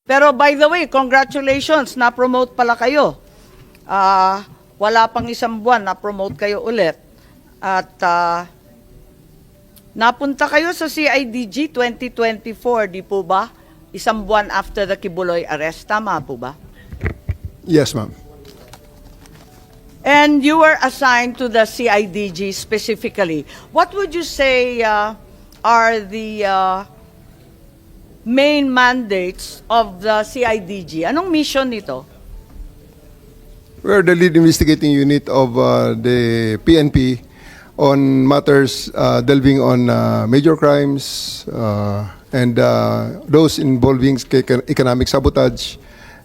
Pero by the way, congratulations, na-promote pala kayo. Wala pang isang buwan, na-promote kayo ulit. At napunta kayo sa CIDG 2024, di po ba? Isang buwan after the Kibuloy arrest, tama po ba? Yes, ma'am. And you were assigned to the CIDG specifically. What would you say are the main mandates of the CIDG? Anong mission nito? We're the lead investigating unit of the PNP on matters delving on major crimes and those involving economic sabotage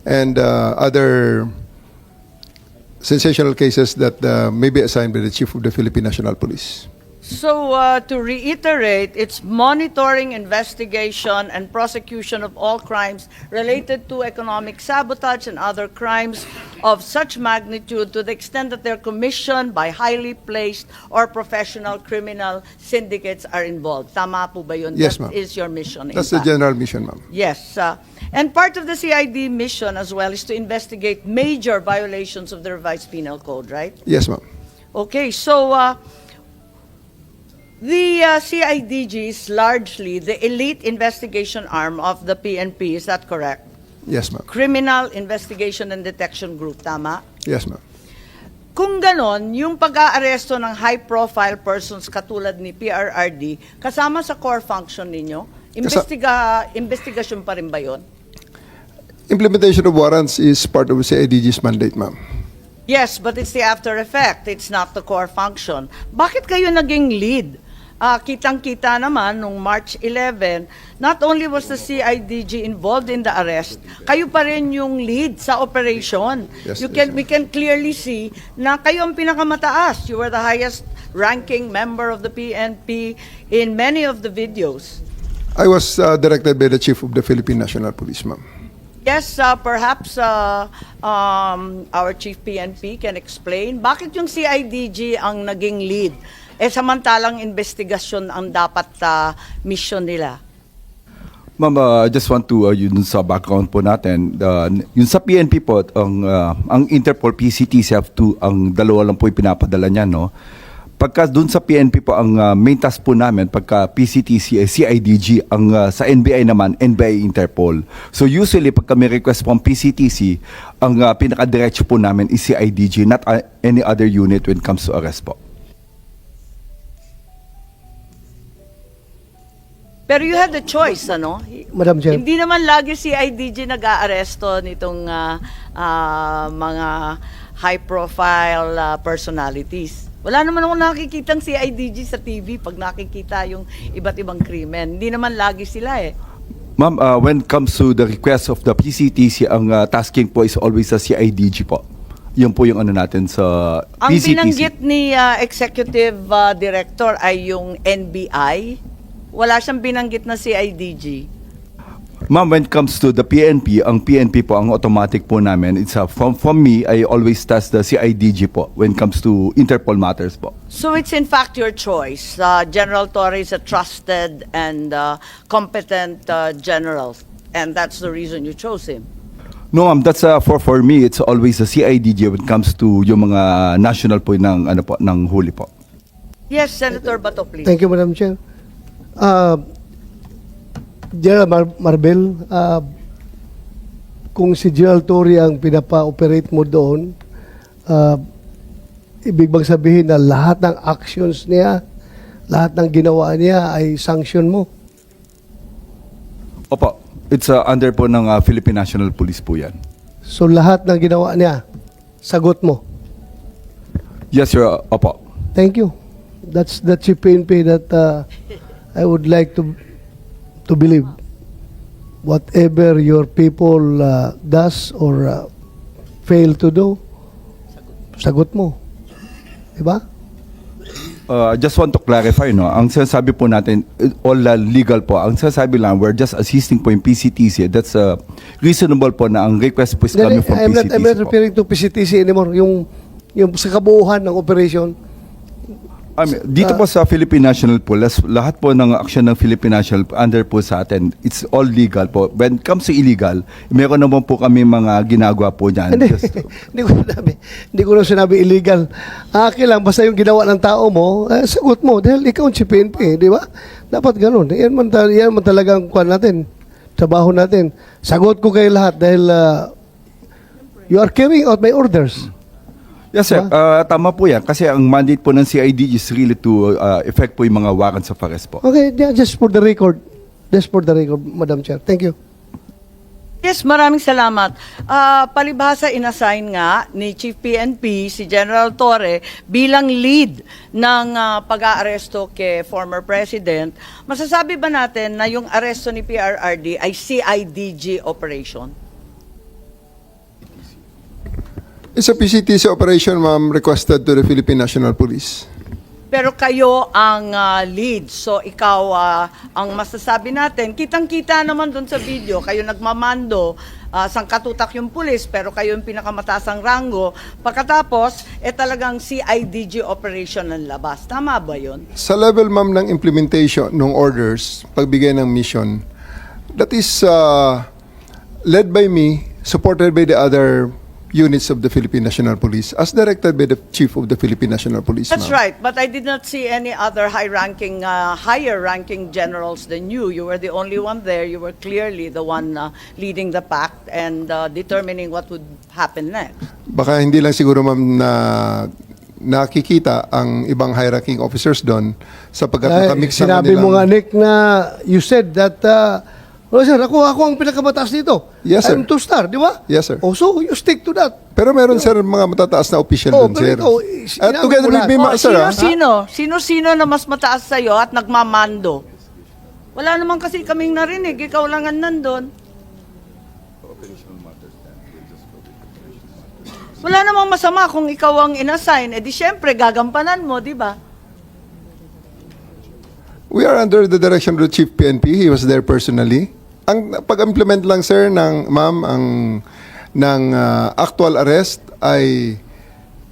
and other sensational cases that may be assigned by the Chief of the Philippine National Police. So, to reiterate, it's monitoring, investigation, and prosecution of all crimes related to economic sabotage and other crimes of such magnitude to the extent that they're commissioned by highly placed or professional criminal syndicates are involved. Tama po ba yun? Yes, ma'am. That is your mission. in That's the fact. general mission, ma'am. Yes. And part of the CID mission as well is to investigate major violations of the revised penal code, right? Yes, ma'am. Okay, so the CIDG is largely the elite investigation arm of the PNP, is that correct? Yes, ma'am. Criminal Investigation and Detection Group, tama? Yes, ma'am. Kung ganon, yung pag-aaresto ng high-profile persons katulad ni PRRD, kasama sa core function ninyo, investigasyon pa rin ba yun? Implementation of warrants is part of the CIDG's mandate, ma'am. Yes, but it's the after effect. It's not the core function. Bakit kayo naging lead? Kitang-kita naman nung March 11, not only was the CIDG involved in the arrest, kayo pa rin yung lead sa operation. Yes, We can clearly see na kayo ang pinakamataas. You were the highest ranking member of the PNP in many of the videos. I was directed by the Chief of the Philippine National Police, ma'am. Yes, perhaps our Chief PNP can explain bakit yung CIDG ang naging lead samantalang investigasyon ang dapat mission nila. Ma'am, I just want to, yun sa background po natin, yun sa PNP po, ang Interpol, PCTC, ang dalawa lang po ipinapadala niya, no? Pagka dun sa PNP po, ang main task po namin, pagka PCTC, CIDG, ang sa NBI naman, NBI Interpol. So usually, pagka may request po ang PCTC, ang pinaka-diretso po namin is CIDG, not any other unit when it comes to arrest po. Pero you had the choice, ano? Madam Chair. Hindi naman lagi CIDG nag-aaresto nitong mga high-profile personalities. Wala naman akong nakikitang CIDG sa TV pag nakikita yung iba't ibang krimen. Hindi naman lagi sila eh. Ma'am, when it comes to the request of the PCTC, ang tasking po is always sa CIDG po. Yun po yung ano natin sa Ang PCTC. binanggit ni Executive Director ay yung NBI. Wala siyang binanggit na CIDG. Ma'am, when it comes to the PNP, ang PNP po, ang automatic po namin, it's from me, I always task the CIDG po when it comes to Interpol matters po. So it's in fact your choice. General Torre is a trusted and competent general, and that's the reason you chose him. No, ma'am, that's for me, it's always the CIDG when it comes to yung mga national po ng, ano po, ng huli po. Yes, Senator Bato, please. Thank you, Madam Chair. General Marbel, kung si General Torre ang pinapa-operate mo doon, ibig bang sabihin na lahat ng actions niya, lahat ng ginawa niya ay sanction mo? Opo, it's under po ng Philippine National Police po yan. So lahat ng ginawa niya, sagot mo? Yes, sir, opo. Thank you. That's the chief PNP that I would like to believe. Whatever your people does or fail to do, sagot mo. Diba? Just want to clarify, no? Ang sinasabi po natin, all legal po. Ang sinasabi lang, we're just assisting po yung PCTC. That's reasonable po na ang request po is coming from I'm PCTC not po. referring to PCTC anymore. Yung sa kabuuhan ng operation, Dito po sa Philippine National Police, lahat po ng action ng Philippine National under po sa atin, it's all legal po. When it comes to illegal, meron naman po kami mga ginagawa po dyan. Hindi, Just- hindi ko na sinabi illegal. Akin lang, basta yung ginawa ng tao mo, sagot mo. Dahil ikaw si PNP, di ba? Dapat ganun. Yan man talagang kwan natin. Trabaho natin. Sagot ko kayo lahat dahil you are carrying out my orders. Yes, sir. Tama po yan. Kasi ang mandate po ng CID is really to effect po yung mga warrants of arrest po. Okay, yeah, just for the record. Just for the record, Madam Chair. Thank you. Yes, maraming salamat. Palibhasa, inassign nga ni Chief PNP si General Torre bilang lead ng pag-aaresto kay former President. Masasabi ba natin na yung aresto ni PRRD ay CIDG operation? It's a PCTC operation, ma'am, requested to the Philippine National Police. Pero kayo ang lead. So ikaw ang masasabi natin. Kitang-kita naman doon sa video, kayo nagmamando, sangkatutak yung pulis, pero kayo yung pinakamatasang rango. Pagkatapos, talagang CIDG operation ng labas. Tama ba yun? Sa level, ma'am, ng implementation ng orders, pagbigay ng mission, that is led by me, supported by the other units of the Philippine National Police, as directed by the Chief of the Philippine National Police. That's ma'am. right, but I did not see any other higher-ranking generals than you. You were the only one there. You were clearly the one leading the pack and determining what would happen next. Baka hindi lang siguro, ma'am, na nakikita ang ibang high-ranking officers doon sapagkat nakamix ang Sinabi mo nga, kanilang- Nick, na you said that, sir, ako ang pinakamataas dito. Yes, sir. I'm two-star, di ba? Yes, sir. Oh, so you stick to that. Pero meron, sir, mga matataas na official doon, sir. pero ikaw, At sinabi together mo with me, lahat. sir, Sino na mas mataas sa'yo at nagmamando? Wala naman kasi kaming narinig. Ikaw lang ang nandun. Wala namang masama kung ikaw ang inassign. Di syempre, gagampanan mo, di ba? We are under the direction of the Chief PNP. He was there personally. Ang pag-implement lang, sir, ng actual arrest ay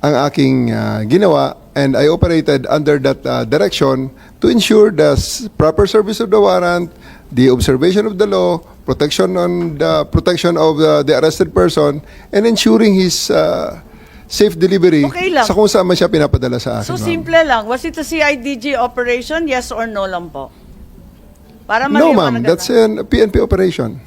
ang aking ginawa, and I operated under that direction to ensure the proper service of the warrant, the observation of the law, protection of the arrested person, and ensuring his safe delivery Okay lang. sa kung saan man siya pinapadala sa akin. So, ma'am. simple lang. Was it a CIDG operation? Yes or no lang po? Para No, maliwanag ma'am. That's a PNP operation.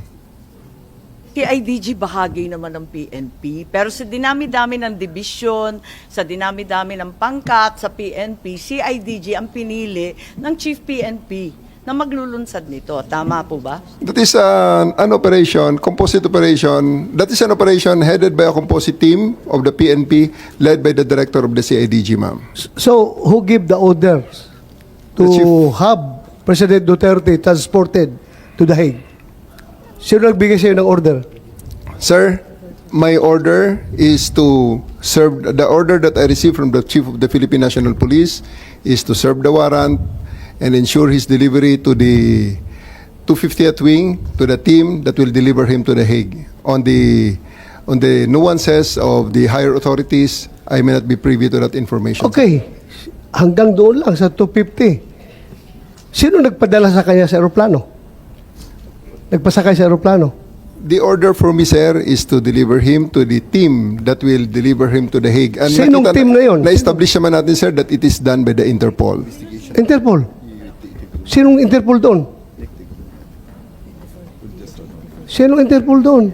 CIDG bahagi naman ng PNP, pero sa dinami-dami ng division, sa dinami-dami ng pangkat sa PNP, CIDG ang pinili ng Chief PNP na maglulunsad nito. Tama po ba? That is an operation, composite operation. That is an operation headed by a composite team of the PNP, led by the director of the CIDG, ma'am. So, who give the orders The chief. to have President Duterte transported to The Hague? Sino nagbigay sa'yo ng order? Sir, my order is to serve, the order that I received from the Chief of the Philippine National Police is to serve the warrant and ensure his delivery to the 250th Wing, to the team that will deliver him to The Hague. On the nuances of the higher authorities, I may not be privy to that information. Okay, hanggang doon lang sa 250. Sino nagpadala sa kanya sa aeroplano? Nagpasakay sa aeroplano? The order for me, sir, is to deliver him to the team that will deliver him to The Hague. And Sinong team na yun? Na-establish naman natin, sir, that it is done by the Interpol. Interpol. Sinong Interpol doon? Sinong Interpol doon?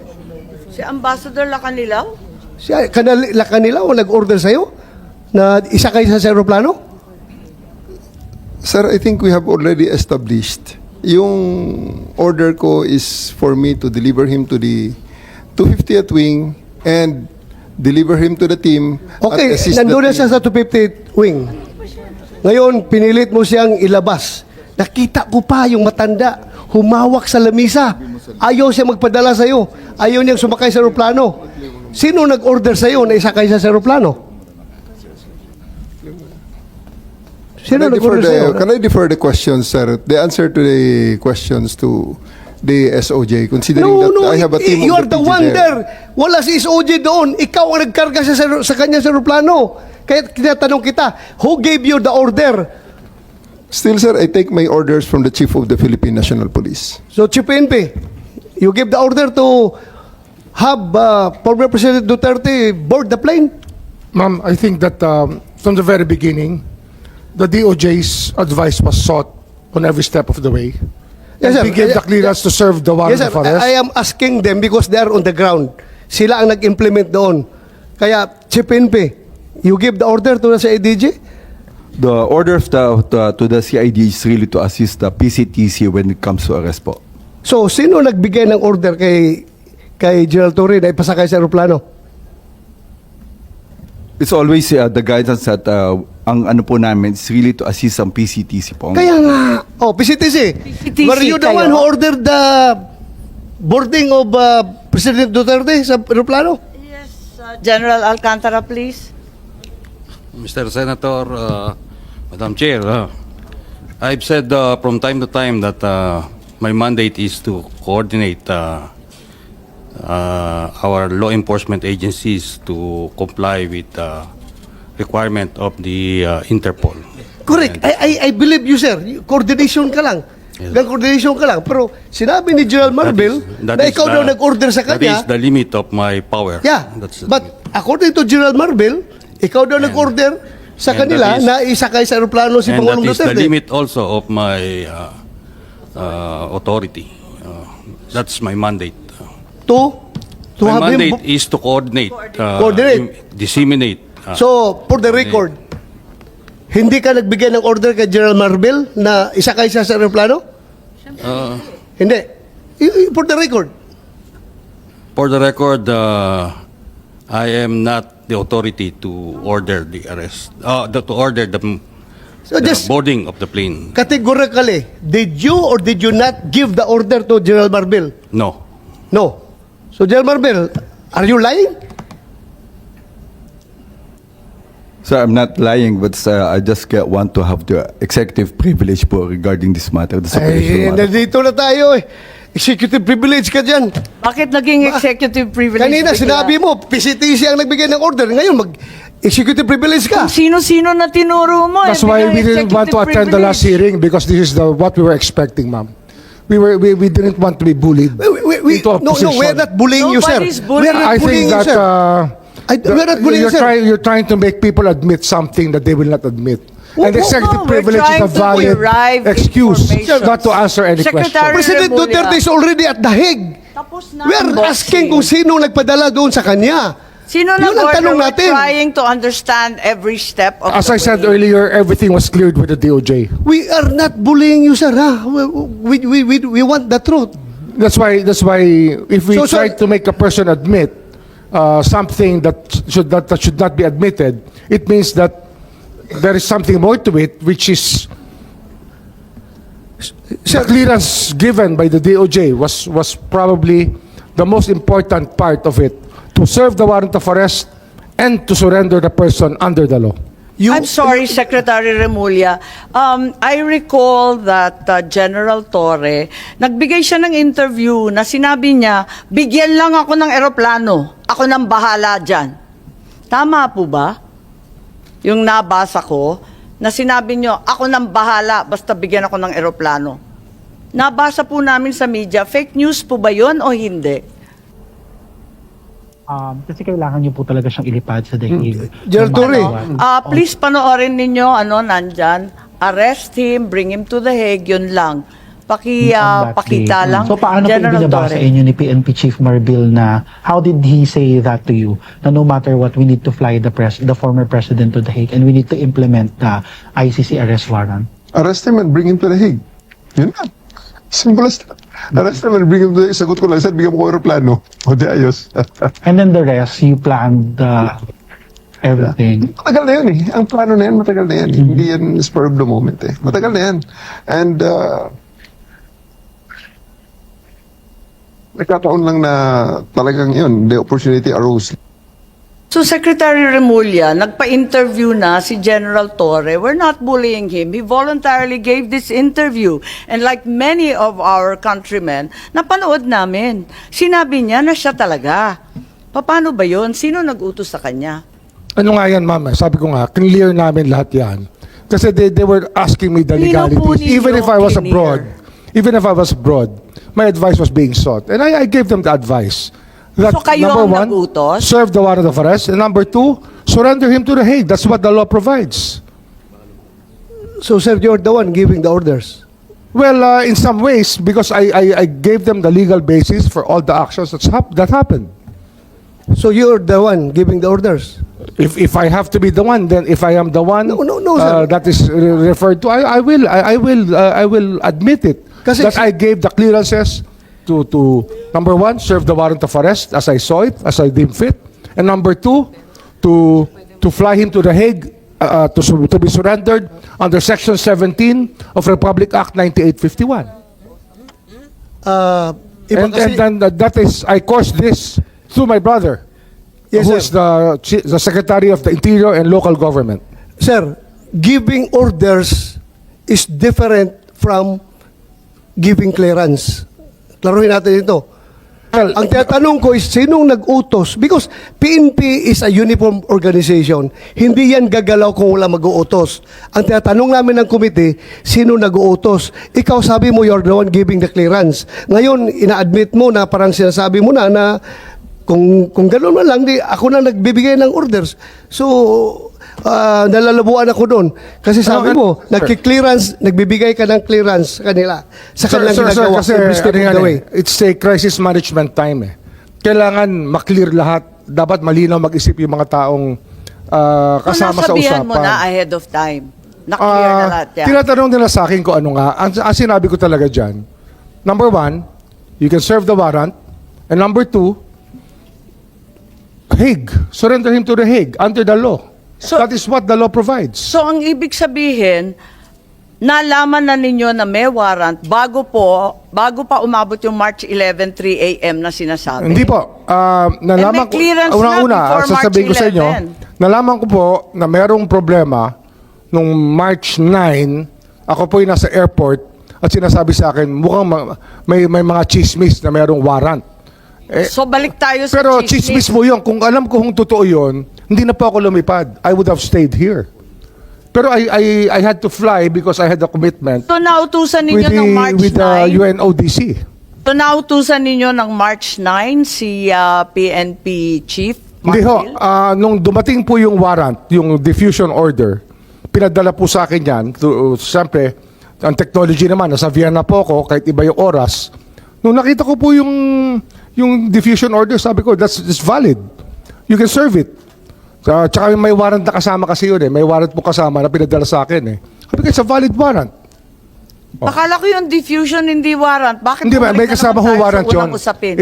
Si Ambassador Lacanilaw? Si kanila o nag-order sa'yo na isakay sa aeroplano? Sir, I think we have already established. Yung order ko is for me to deliver him to the 250th Wing and deliver him to the team. Okay, at assist the nandun na team. siya sa 250th Wing. Ngayon, pinilit mo siyang ilabas. Nakita ko pa yung matanda, humawak sa lamisa. Ayaw siya magpadala sa'yo. Ayaw niyang sumakay sa aeroplano. Sino nag-order sa'yo na isakay siya sa aeroplano? Sino nag-order sa'yo? Can I defer the questions, sir? The answer to the questions to the SOJ, considering that I have a team you of are the PG one there. there. Wala si SOJ doon. Ikaw ang nagkarga sa kanya sa aeroplano. Kaya tinatanong kita, who gave you the order? Still, sir, I take my orders from the Chief of the Philippine National Police. So, Chief PNP, you gave the order to have former President Duterte board the plane? Ma'am, I think that from the very beginning, the DOJ's advice was sought on every step of the way. Yes, sir. And we gave the clearance to serve the warrant Yes, sir. of arrest. I am asking them because they are on the ground. Sila ang nag-implement doon. Kaya, Chief PNP, you give the order to sa ADG? The order of to the CID is really to assist the PCTC when it comes to arrest po. So, sino nagbigay ng order kay General Torre na ipasakay sa aeroplano? It's always the guidance that ang ano po namin is really to assist ang PCTC po. Kaya nga, PCTC. PCTC Were you the kayo? one who ordered the boarding of President Duterte sa aeroplano? Yes, General Alcantara, please. Mr. Senator, Madam Chair, I've said from time to time that my mandate is to coordinate our law enforcement agencies to comply with the requirement of the Interpol. Correct. I believe you, sir. Coordination ka lang. Yes. Coordination ka lang. Pero sinabi ni General Marvel na ikaw daw nag-order sa That kanya. is the limit of my power. Yeah. That's the But according to General Marvel, ikaw daw nag-order sa and kanila that is- na isakay sa aeroplano si and that Pangulong is the Duterte. limit also of my authority. That's my mandate. To My have him. mandate is to coordinate, Coordinate. disseminate. So, for the record, hindi ka nagbigay ng order kay General Marvel na isakay siya sa aeroplano? Hindi. For the record. For the record, I am not the authority to order the arrest, to order the So just boarding of the plane. categorically, did you or did you not give the order to General Marvel? No. No. So, General Marvel, are you lying? So I'm not lying, but I just want to have the executive privilege po regarding this matter. The Ay, separation matter. nandito na tayo eh. Executive privilege ka dyan. Bakit naging executive privilege? Kanina bigla? sinabi mo, PCTC ang nagbigay ng order. Ngayon, mag-executive privilege ka. Sino-sino na tinuro mo? That's why we didn't want to attend the last hearing because this is what we were expecting, ma'am. We didn't want to be bullied into a No, position. we're not bullying you, sir. Nobody's bullying. We're not I bullying think you, that sir. We're not bullying you, sir. you're trying to make people admit something that they will not admit. And No, executive we're privilege is trying a to valid derive excuse information. not to answer any Secretary question. President Remulla. Duterte is already at The Hague. Tapos na We're ang boxing. asking kung sino nagpadala doon sa kanya. Sino Yun ang nag-order? tanong We're natin. trying to understand every step of As the I said way. earlier, everything was cleared with the DOJ. We are not bullying you, sir. Ha? We want the truth. That's why if we So, try sir- to make a person admit something that should not be admitted, it means that there is something more to it, which is the clearance given by the DOJ was probably the most important part of it, to serve the warrant of arrest and to surrender the person under the law. I'm sorry, Secretary Remulla. I recall that General Torre, nagbigay siya ng interview na sinabi niya, bigyan lang ako ng eroplano. Ako nang bahala dyan. Tama po ba? Yung nabasa ko, na sinabi niyo, ako nang bahala, basta bigyan ako ng eroplano. Nabasa po namin sa media, fake news po ba yun o hindi? Kasi kailangan niyo po talaga siyang ilipad sa daigdig. General Torre, Please panoorin ninyo, nandyan, arrest him, bring him to the Hague, yun lang. Pakita lang. So paano po General ibinabasa Torre. inyo ni PNP Chief Marbil na how did he say that to you? Na no matter what, we need to fly the former president to the Hague and we need to implement the ICC arrest warrant? Arrest him and bring him to the Hague. Yun lang. Simple as that. Arrest him and bring him to the Hague. Sagot ko lang, sir, bigyan mo ko aeroplano. O di ayos. And then the rest, you planned everything. Matagal na yun eh. Ang plano na yan, matagal na yan. Hindi yan spur of the moment eh. Matagal na yan. And nagkataon lang na talagang yun, the opportunity arose. So Secretary Remulla, nagpa-interview na si General Torre. We're not bullying him. He voluntarily gave this interview. And like many of our countrymen, napanood namin. Sinabi niya na siya talaga. Paano ba yun? Sino nag-utos sa kanya? Ano nga yan, ma'am? Sabi ko nga, clear namin lahat yan. Kasi they were asking me the Sino po legalities. Even ninyo if I was clear? abroad, my advice was being sought. And I gave them the advice. That, So kayo number ang one, nag-utos? serve the warrant of arrest. And number two, surrender him to the Hague. That's what the law provides. So, sir, you're the one giving the orders. Well, in some ways, because I gave them the legal basis for all the actions that happened. So, you're the one giving the orders. If I have to be the one, then if I am the one No, sir. that is referred to, I will admit it. Kasi that I gave the clearances to number one, serve the warrant of arrest as I saw it, as I deemed fit, and number two, to fly him to the Hague to be surrendered under Section 17 of Republic Act 9851. Iba kasi- And then that is, I caused this through my brother, Yes, who sir. is the Secretary of the Interior and Local Government. Sir, giving orders is different from giving clearance. Klaruhin natin ito. Well, Ang tinatanong ko is, sinong nag-utos? Because PNP is a uniform organization. Hindi yan gagalaw kung wala mag-uutos. Ang tinatanong namin ng committee, sino nag-uutos? Ikaw sabi mo, you're the one giving the clearance. Ngayon, ina-admit mo na parang sinasabi mo na kung gano'n man lang, ako na nagbibigay ng orders. So, nalalabuan ako doon. Kasi sabi mo, Sir. nagbibigay ka ng clearance sa kanila. Sa kanilang ginagawa. kasi every step of the way. it's a crisis management time eh. Kailangan maklear lahat. Dapat malinaw mag-isip yung mga taong kasama sa nasabihan usapan. mo na ahead of time. Na-clear na lahat yan. Tinatanong nila sa akin kung ano nga. Ang sinabi ko talaga dyan, number one, you can serve the warrant. And number two, Hague. Surrender him to the Hague under the law. So- That is what the law provides. So ang ibig sabihin, nalaman na ninyo na may warrant bago pa umabot yung March 11, 3 a.m. na sinasabi. Hindi po. Nalaman may clearance ko, na una-una, before sasabihin ko March sa inyo, 11. nalaman ko po na merong problema nung March 9, ako po yung nasa airport at sinasabi sa akin, mukhang may mga chismis na merong warrant. So balik tayo sa Pero chismis. chismis mo yun. Kung alam ko kung totoo yun, hindi na po ako lumipad. I would have stayed here. Pero I had to fly because I had a commitment So nautusan ninyo ng March with the 9. UNODC. So nautusan ninyo ng March 9 si PNP Chief Hindi ho. Martil? Nung dumating po yung warrant, yung diffusion order, pinadala po sa akin yan. Siyempre, ang technology naman, nasa Vienna po ako, kahit iba yung oras. Nung nakita ko po yung diffusion order, sabi ko, that's valid. You can serve it. Tsaka may warrant na kasama kasi yun eh. May warrant po kasama na pinadala sa akin eh. Sabi ko, it's a valid warrant. Akala ko yung diffusion hindi warrant. Bakit Hindi ba, bumalik may na kasama naman ho tayo sa warrant unang yun. usapin?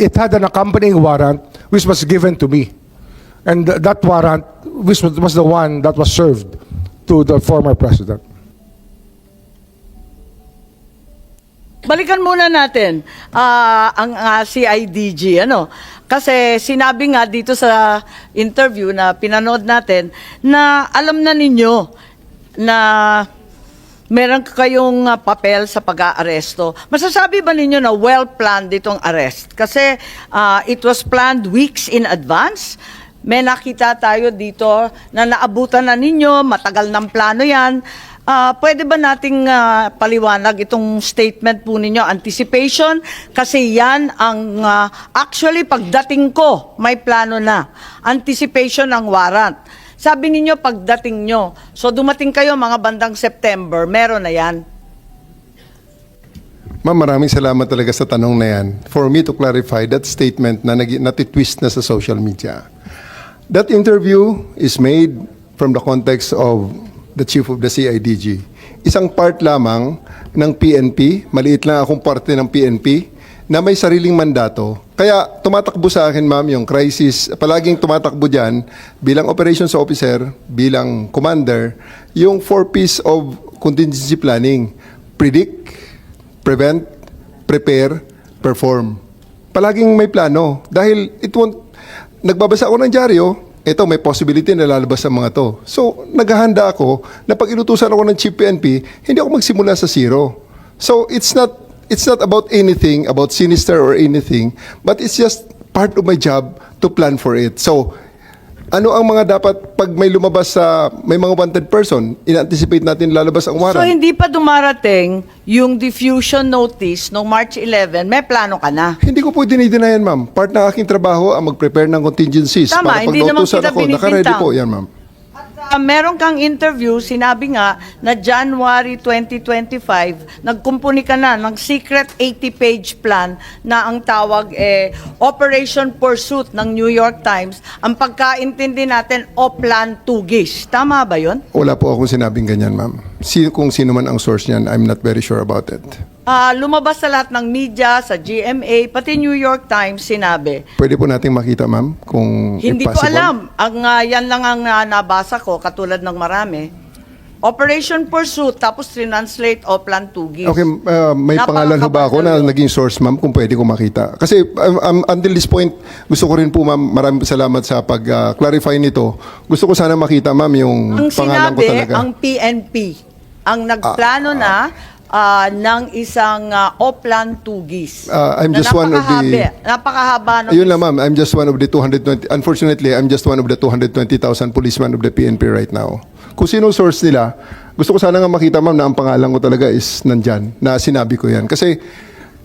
It had an accompanying warrant which was given to me. And that warrant which was the one that was served to the former president. Balikan muna natin ang CIDG. Kasi sinabi nga dito sa interview na pinanood natin na alam na ninyo na meron kayong papel sa pag-aaresto. Masasabi ba ninyo na well-planned itong arrest? Kasi it was planned weeks in advance. May nakita tayo dito na naabutan na ninyo, matagal ng plano yan. Pwede ba nating paliwanag itong statement po ninyo, anticipation? Kasi yan ang actually pagdating ko, may plano na. Anticipation ng warrant. Sabi ninyo pagdating nyo. So dumating kayo mga bandang September, meron na yan. Ma'am, maraming salamat talaga sa tanong na yan. For me to clarify that statement na natitwist na sa social media. That interview is made from the context of the chief of the CIDG. Isang part lamang ng PNP, maliit lang akong parte ng PNP, na may sariling mandato. Kaya tumatakbo sa akin, ma'am, yung crisis, palaging tumatakbo dyan, bilang operations officer, bilang commander, yung 4Ps of contingency planning. Predict, prevent, prepare, perform. Palaging may plano. Dahil it won't, nagbabasa ako ng dyaryo, ito may possibility na lalabas ang mga to. So, naghahanda ako na pag inutusan ako ng Chief PNP, hindi ako magsimula sa zero. So, it's not about anything, about sinister or anything, but it's just part of my job to plan for it. So, ano ang mga dapat pag may lumabas sa may mga wanted person, in-anticipate natin lalabas ang So warrant. hindi pa dumarating yung diffusion notice noong March 11, may plano ka na. Hindi ko po dinidinayan, ma'am. Part ng aking trabaho ang mag-prepare ng contingencies. Tama, para pag hindi naman nautusan kita ako, naka-ready binibintang. po yan, ma'am. Meron kang interview, sinabi nga na January 2025, nagkumpuni ka na ng secret 80-page plan na ang tawag Operation Pursuit ng New York Times. Ang pagkaintindi natin, Oplan Tugis. Tama ba yun? Wala po akong sinabing ganyan, ma'am. Kung sino man ang source niyan, I'm not very sure about it. Lumabas sa lahat ng media, sa GMA, pati New York Times sinabi. Pwede po nating makita, ma'am, kung Hindi if ko possible. alam. Yan lang ang nabasa ko, katulad ng marami. Operation Pursuit, tapos translate Oplan Tugis. Okay, may pangalan ho ba ako na Napakakabal yun. naging source, ma'am, kung pwede ko makita? Kasi until this point, gusto ko rin po, ma'am, maraming salamat sa pag-clarify nito. Gusto ko sana makita, ma'am, yung Ang pangalan ko sinabi, talaga. ang PNP, ang nagplano na ng isang Oplan Tugis. I'm just one of the- Napakahaba ng Ayun lang, ma'am. I'm just one of the 220... Unfortunately, I'm just one of the 220,000 policemen of the PNP right now. Kung sino source nila, gusto ko sana nga makita, ma'am, na ang pangalan ko talaga is nandyan, na sinabi ko yan. Kasi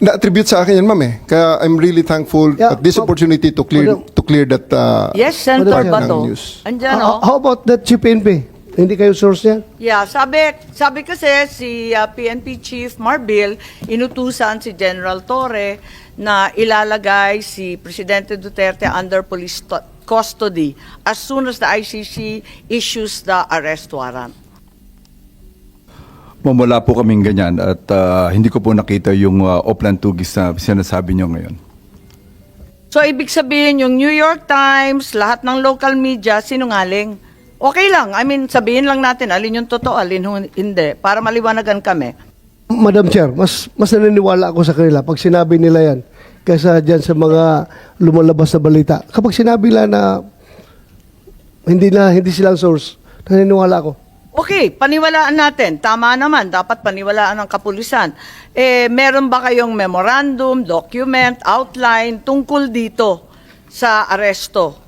na-attribute sa akin yan, ma'am, eh. Kaya I'm really thankful Yeah, at this opportunity to clear that Yes, Senator Madam Chair. Bato. ng news. Andyan, oh. How about that Chief PNP? Hindi kayo source yan? Yeah, sabi kasi si PNP Chief Marbil, inutusan si General Torre na ilalagay si Presidente Duterte under police custody as soon as the ICC issues the arrest warrant. Wala po kaming ganyan at hindi ko po nakita yung Oplan Tugis na sinasabi nyo ngayon. So, ibig sabihin yung New York Times, lahat ng local media, sinungaling. Okay lang. I mean, sabihin lang natin alin yung totoo, alin hindi, para maliwanagan kami. Madam Chair, mas naniniwala ako sa kanila pag sinabi nila yan kaysa dyan sa mga lumalabas na balita. Kapag sinabi nila na hindi silang source, naniniwala ako. Okay, paniwalaan natin. Tama naman, dapat paniwalaan ng kapulisan. Meron ba kayong memorandum, document, outline tungkol dito sa aresto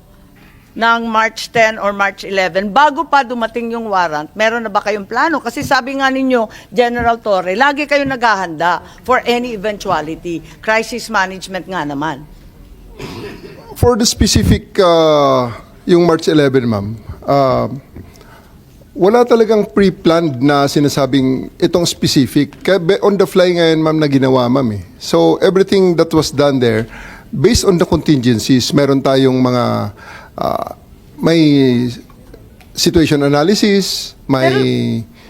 ng March 10 or March 11? Bago pa dumating yung warrant, meron na ba kayong plano? Kasi sabi nga ninyo, General Torre, lagi kayong naghahanda for any eventuality. Crisis management nga naman. For the specific, yung March 11, ma'am, wala talagang pre-planned na sinasabing itong specific. Kaya on the fly ngayon, ma'am, na ginawa, ma'am, eh. So, everything that was done there, based on the contingencies, meron tayong mga, may situation analysis, may...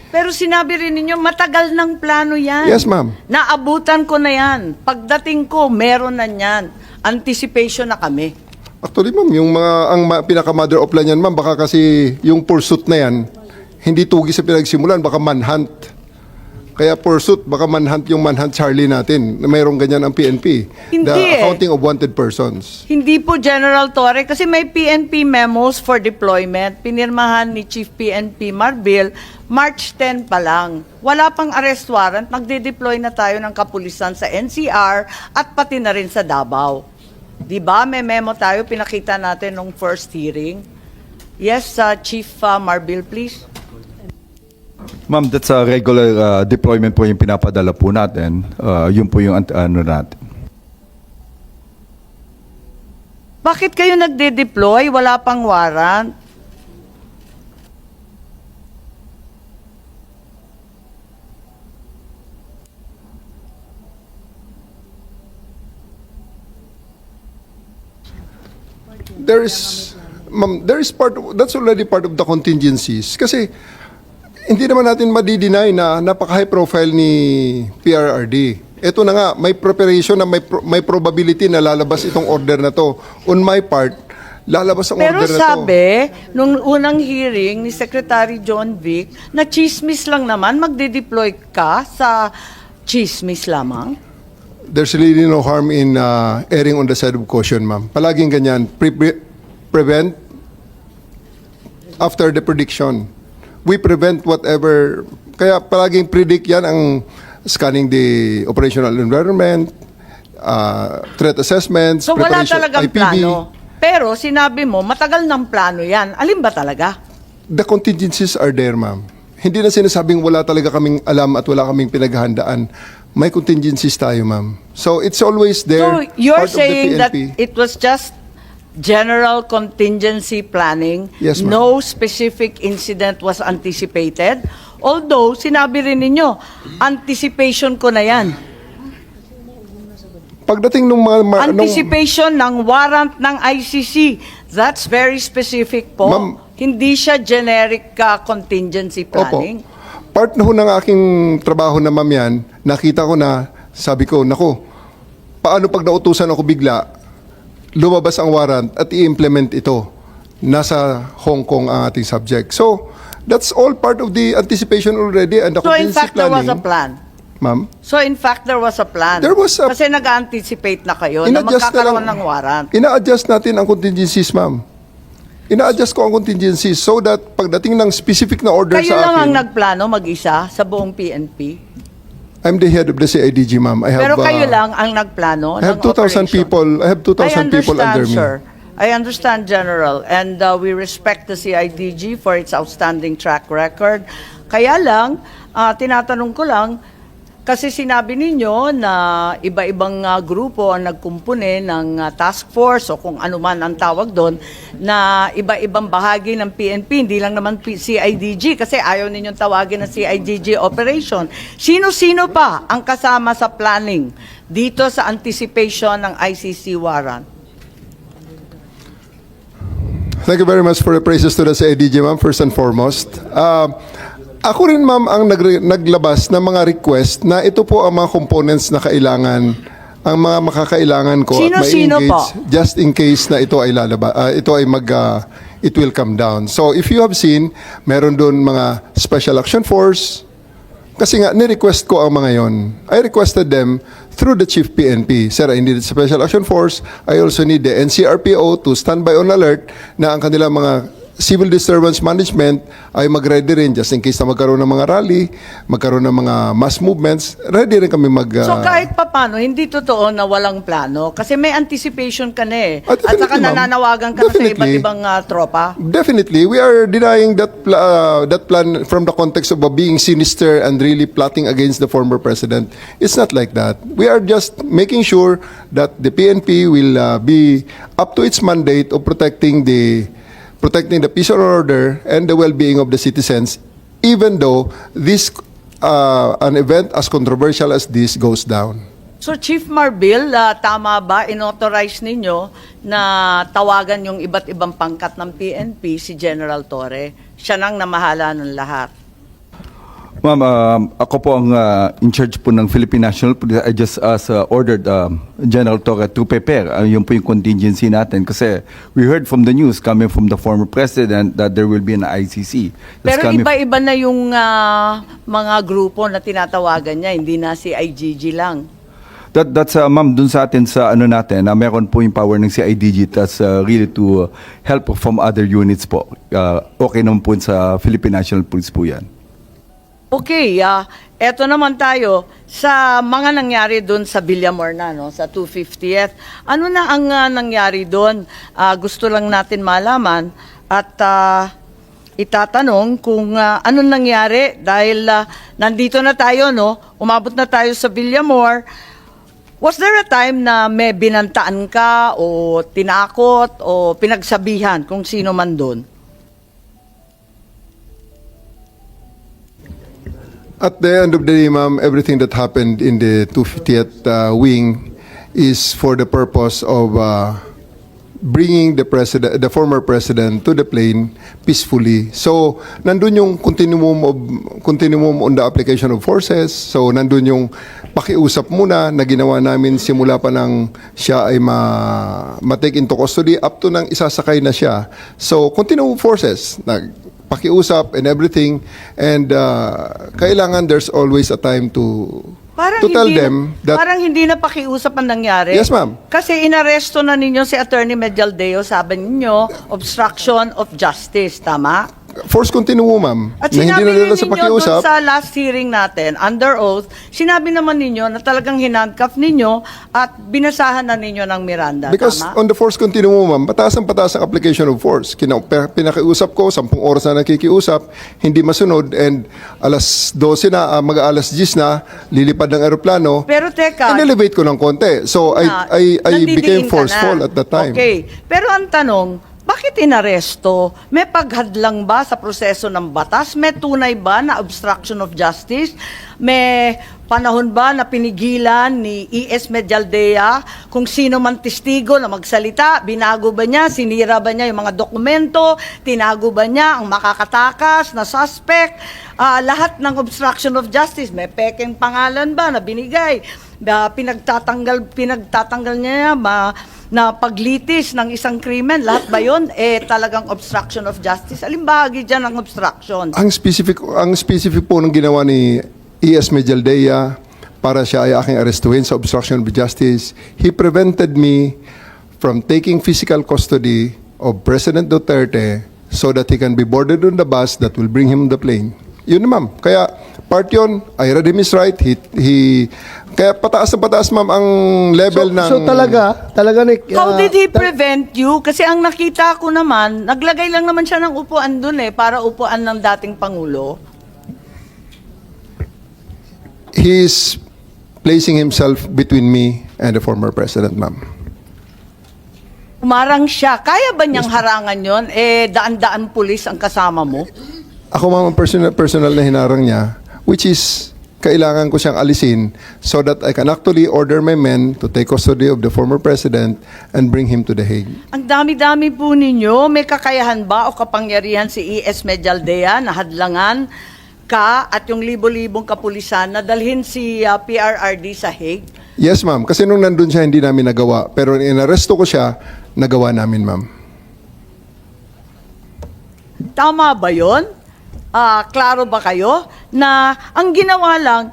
Pero sinabi rin ninyo, matagal ng plano yan. Yes, ma'am. Naabutan ko na yan. Pagdating ko, meron na yan. Anticipation na kami. Actually, ma'am, yung pinaka-mother of plan yan, ma'am, baka kasi yung pursuit na yan, hindi tugi sa pinagsimulan, baka manhunt. Kaya pursuit, baka manhunt yung manhunt Charlie natin. Na mayroong ganyan ang PNP. Hindi The eh. accounting of wanted persons. Hindi po, General Torre, kasi may PNP memos for deployment. Pinirmahan ni Chief PNP Marbil, March 10 pa lang. Wala pang arrest warrant, magde-deploy na tayo ng kapulisan sa NCR at pati na rin sa Davao. Di ba? May memo tayo, pinakita natin nung first hearing. Yes, Chief Marbil, please. Ma'am, that's a regular deployment po yung pinapadala po natin. Yun po yung ano natin. Bakit kayo nagde-deploy? Wala pang warrant? Ma'am, that's already part of the contingencies. Kasi, hindi naman natin madi-deny na napaka-high profile ni PRRD. Ito na nga, may preparation na may probability na lalabas itong order na to. On my part, lalabas ang Pero order na to. sabi, nung unang hearing ni Secretary John Vic, na chismis lang naman, magde-deploy ka sa chismis lamang? There's really no harm in erring on the side of caution, ma'am. Palaging ganyan. prevent after the prediction. We prevent whatever, kaya palaging predict yan ang scanning the operational environment, threat assessments, So wala preparation, talagang IPB. plano. Pero sinabi mo, matagal ng plano yan. Alin ba talaga? The contingencies are there, ma'am. Hindi na sinasabing wala talaga kaming alam at wala kaming pinaghahandaan. May contingencies tayo, ma'am. So it's always there. So you're part of the saying that PNP. it was just general contingency planning, Yes, ma'am. no specific incident was anticipated. Although, sinabi rin ninyo, anticipation ko na yan. Pagdating nung mga... Anticipation ng warrant ng ICC. That's very specific po. Ma'am. Hindi siya generic contingency planning. Opo. Part na ho ng aking trabaho na ma'am yan, nakita ko na, sabi ko, nako, paano pag nautusan ako bigla, lumabas ang warrant at i-implement ito. Nasa Hong Kong ang ating subject. So, that's all part of the anticipation already and the So in contingency fact, there was a planning. plan. Ma'am? So in fact, there was a plan. There was a- Kasi nag-anticipate na kayo na In-adjust na magkakaroon lang. ng warrant. Ina-adjust natin ang contingencies, ma'am. Ina-adjust ko ang contingencies so that pagdating ng specific na order Kayo sa lang ang akin, nagplano mag-isa sa buong PNP. I'm the head of the CIDG, ma'am. I have, Pero kayo lang ang nagplano I have ng 2,000 operation. people. I have 2,000 people under me. Sir. I understand, General. And we respect the CIDG for its outstanding track record. Kaya lang, tinatanong ko lang, kasi sinabi ninyo na iba-ibang grupo ang nagkumpune ng task force o kung ano man ang tawag doon, na iba-ibang bahagi ng PNP, hindi lang naman CIDG kasi ayaw ninyong tawagin na CIDG operation. Sino-sino pa ang kasama sa planning dito sa anticipation ng ICC warrant? Thank you very much for the praises to the CIDG, ma'am, first and foremost. Ako rin, ma'am, ang naglabas ng mga request na ito po ang mga components na kailangan, ang mga makakailangan ko at Sino-sino ma-engage po? just in case na ito ay it will come down. So if you have seen, meron doon mga Special Action Force, kasi nga, ni-request ko ang mga yon. I requested them through the Chief PNP. Sir, I need the Special Action Force. I also need the NCRPO to stand by on alert na ang kanilang mga civil disturbance management ay mag-ready rin just in case na magkaroon ng mga rally, magkaroon ng mga mass movements, ready rin kami So kahit papano, hindi totoo na walang plano kasi may anticipation ka na eh. At Definitely, saka ma'am. nananawagan ka na sa iba't Definitely. ibang tropa. Definitely, we are denying that plan from the context of being sinister and really plotting against the former president. It's not like that. We are just making sure that the PNP will be up to its mandate of protecting the peace and order and the well-being of the citizens, even though this an event as controversial as this goes down. So Chief Marbil, tama ba inauthorize ninyo na tawagan yung iba't ibang pangkat ng PNP si General Torre? Siya nang namahala ng lahat. Ma'am, ako po ang in charge po ng Philippine National Police. I just ordered General Torre to prepare. Yun po yung contingency natin. Kasi we heard from the news coming from the former president that there will be an ICC. That's Pero coming- iba-iba na yung mga grupo na tinatawagan niya, hindi na si IGG lang. That's ma'am, dun sa atin sa ano natin, meron po yung power ng CIDG that's really to help from other units po. Okay naman po sa Philippine National Police po yan. Okay, eto naman tayo sa mga nangyari doon sa Villamor na, no, sa 250th. Ano na ang nangyari doon? Gusto lang natin malaman at itatanong kung ano nangyari dahil nandito na tayo, no? Umabot na tayo sa Villamor. Was there a time na may binantaan ka o tinakot o pinagsabihan kung sino man doon? At the end of the day, ma'am, everything that happened in the 250th wing is for the purpose of bringing the former president to the plane peacefully. So, nandun yung continuum on the application of forces. So, nandun yung pakiusap muna na ginawa namin simula pa nang siya ay ma-take into custody up to nang isasakay na siya. So, continuum forces. Pakiusap and everything, and kailangan there's always a time to Parang to tell hindi them that parang hindi na pakiusap ang nangyari. Yes, ma'am. Kasi inaresto na ninyo si Attorney Medialdeo, sabi ninyo, obstruction of justice, tama? force continuum, ma'am, At na hindi sinabi nadala sa ninyo pakiusap. doon sa last hearing natin, under oath, sinabi naman ninyo na talagang hinandcuff ninyo at binasahan na ninyo ng Miranda, Because tama? on the force continuum, ma'am, pataas ang application of force. Pinakiusap ko, 10 oras na nakikiusap, hindi masunod, and alas 12 na, mag-alas 10 na, lilipad ng aeroplano, Pero teka, in-elevate ko ng konti. So, na, I nandidiin became ka forceful na. at that time. Okay. Pero ang tanong, bakit inaresto? May paghadlang ba sa proseso ng batas? May tunay ba na obstruction of justice? May panahon ba na pinigilan ni E.S. Medialdea kung sino man testigo na magsalita? Binago ba niya? Sinira ba niya yung mga dokumento? Tinago ba niya ang makakatakas na suspect? Lahat ng obstruction of justice, may pekeng pangalan ba na binigay? Pinagtatanggal niya na paglitis ng isang krimen, lahat ba yun? Talagang obstruction of justice. Alin bahagi dyan ang obstruction? Ang specific po ng ginawa ni E.S. Medialdea para siya ay aking arestuhin sa obstruction of justice, he prevented me from taking physical custody of President Duterte so that he can be boarded on the bus that will bring him the plane. Yun na, ma'am. Kaya part yun, I read him his right. Kaya pataas na pataas, ma'am, ang level ng... So talaga Nick, How did he prevent you? Kasi ang nakita ko naman, naglagay lang naman siya ng upuan dun para upuan ng dating Pangulo. He's placing himself between me and the former president, ma'am. Umarang siya. Kaya ba niyang harangan yon? Daan-daan pulis ang kasama mo? Ako, ma'am, ang personal na hinarang niya, which is kailangan ko siyang alisin so that I can actually order my men to take custody of the former president and bring him to The Hague. Ang dami-dami po ninyo. May kakayahan ba o kapangyarihan si E.S. Medialdea na hadlangan ka at yung libo-libong kapulisan na dalhin si PRRD sa Hague? Yes, ma'am. Kasi nung nandun siya, hindi namin nagawa. Pero inaresto ko siya, nagawa namin, ma'am. Tama ba yun? Klaro ba kayo na ang ginawa lang,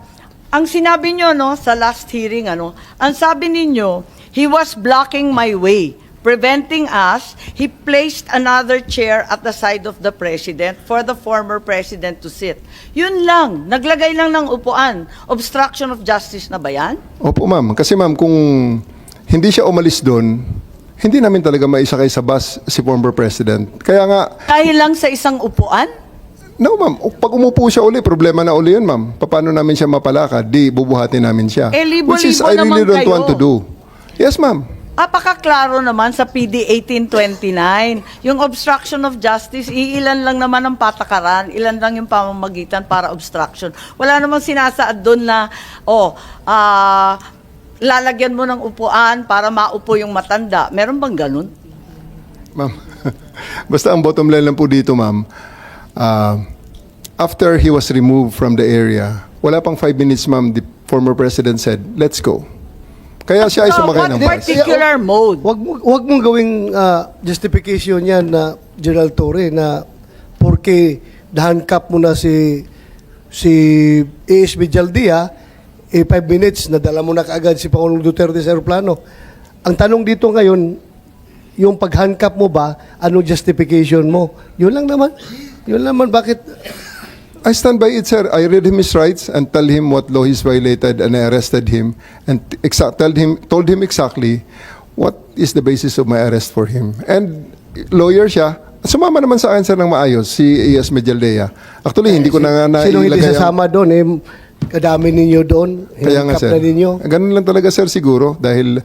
ang sinabi nyo sa last hearing, ang sabi ninyo, he was blocking my way, preventing us. He placed another chair at the side of the president for the former president to sit. Yun lang, naglagay lang ng upuan. Obstruction of justice na ba yan? Opo, ma'am. Kasi, ma'am, kung hindi siya umalis doon, hindi namin talaga maisakay sa bus si former president. Kaya nga, Dahil lang sa isang upuan? no, ma'am. Pag umupo siya uli, problema na uli yun, ma'am. Paano namin siya mapalakad? Di, bubuhatin namin siya. Libo-libo Which is, I naman really don't kayo. want to do. Yes, ma'am. Apakaklaro naman sa PD 1829. Yung obstruction of justice, iilan lang naman ang patakaran, ilan lang yung pamamagitan para obstruction. Wala namang sinasaad doon na, lalagyan mo ng upuan para maupo yung matanda. Meron bang ganun? Ma'am, basta ang bottom line lang po dito, ma'am, after he was removed from the area, wala pang 5 minutes, ma'am, the former president said, let's go. Kaya siya ay sumakay ng What bus. particular mode? Wag mong gawing justification yan na General Torre na porque handcuff mo na si A.S. Medialdea, 5 minutes nadala mo na kaagad si Pangulong Duterte sa aeroplano. Ang tanong dito ngayon, yung pag-handcuff mo ba, anong justification mo? Yun lang naman, bakit? I stand by it, sir. I read him his rights and tell him what law he's violated, and I arrested him and told him exactly what is the basis of my arrest for him. And lawyer siya. Sumama naman sa akin, sir, ng maayos, si E.S. Medialdea. Actually, hindi ko na nga Sino hindi nailagay sasama doon? Kadami ninyo doon. Kaya nga, Handcuff sir. na ninyo. Ganun lang talaga, sir, siguro. Dahil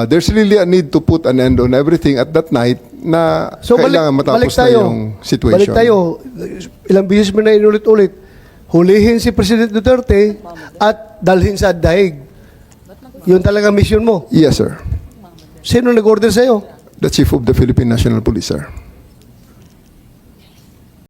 there's really a need to put an end on everything at that night na kailangan matapos na yung situation. Balik tayo. Ilang beses mo na inulit-ulit. Hulihin si President Duterte at dalhin sa daig. Yun talaga mission mo. Yes, sir. Sino nag-order sa'yo? The Chief of the Philippine National Police, sir.